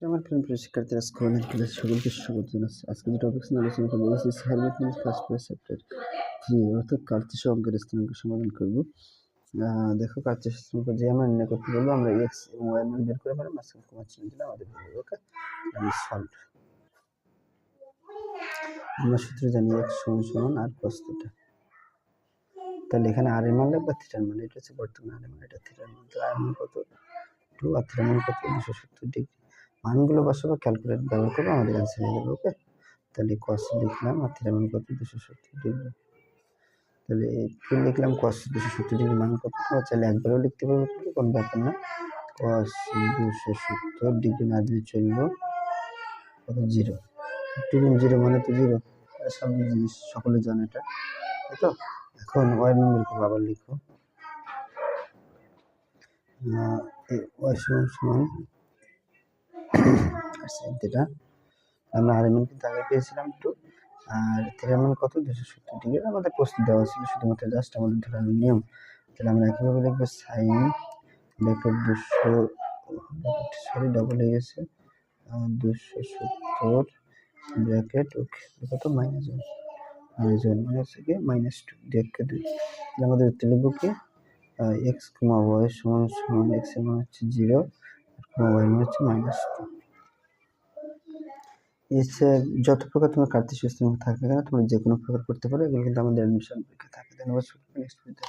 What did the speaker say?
আমার প্রিয় শিক্ষার্থীরা স্কুলের ক্লাস সকলকে স্বাগত জানাচ্ছি। আজকে যে টপিক নিয়ে আলোচনা করবো হ্যারমিটনিস ক্লাস প্লাস চ্যাপ্টার 3 অর্থাৎ কার্তেশীয় অঙ্কের স্থানাঙ্ক সমাধান করব। দেখো কার্তেশীয় স্থানাঙ্ক যে আমরা নির্ণয় করতে বলবো, আমরা এক্স এবং ওয়াই মান বের করে পারে মাঝখানে কমা চিহ্ন দিলে আমাদের হয়ে যাবে। ওকে, আমি সলভ। আমরা সূত্র জানি এক্স সমান সমান আর cos থিটা। তাহলে এখানে আর এর মান লাগবে থিটার মান, এটা হচ্ছে বর্তমান আর এর মান, এটা থিটার মান। তাহলে আর মান কত 2 আর থিটার মান কত 270 ডিগ্রি। মানগুলো বসাবো, ক্যালকুলেটর ব্যবহার করবো, আমাদের অ্যান্সার হয়ে যাবে। ওকে, তাহলে cos লিখলাম আর থিটার মান কত 270 ডিগ্রি। তাহলে কি লিখলাম cos 270 ডিগ্রি মান কত, চাইলে একবারও লিখতে পারবো, কোনো ব্যাপার না। cos 270 ডিগ্রি না দিলে চলবো, কত 0, 0 মানে তো 0, স্বাভাবিক জিনিস, সকলে জানে এটা, তাই তো। এখন ওয়াই মান বের করবো, আবার লিখো ওয়াই সমান থিটা। আমরা আর এর মান কিন্তু আগে পেয়েছিলাম 2 আর থিটার মান কত 270 ডিগ্রি। আমাদের প্রশ্ন দেওয়া ছিল শুধুমাত্র জাস্ট আমাদের ধরানোর নিয়ম। তাহলে আমরা একইভাবে লিখবো সাইন ব্র্যাকেট 200, সরি ডবল হয়ে গেছে, 270 ব্র্যাকেট ওকে কত -1 মানে হচ্ছে কি -2 দেখে 2। তাহলে আমাদের উত্তর লিখবো কি এক্স কমা ওয়াই সমান সমান এক্স এর মান হচ্ছে 0 আর কমা ওয়াই মান হচ্ছে -2। এসে যত প্রকার তোমার কার্তেশীয় স্থানাঙ্ক থাকে না কেন তোমরা যে কোনো প্রকার করতে পারো, এগুলো কিন্তু আমাদের অ্যাডমিশন পরীক্ষা থাকে। ধন্যবাদ, নেক্সট ভিডিওতে।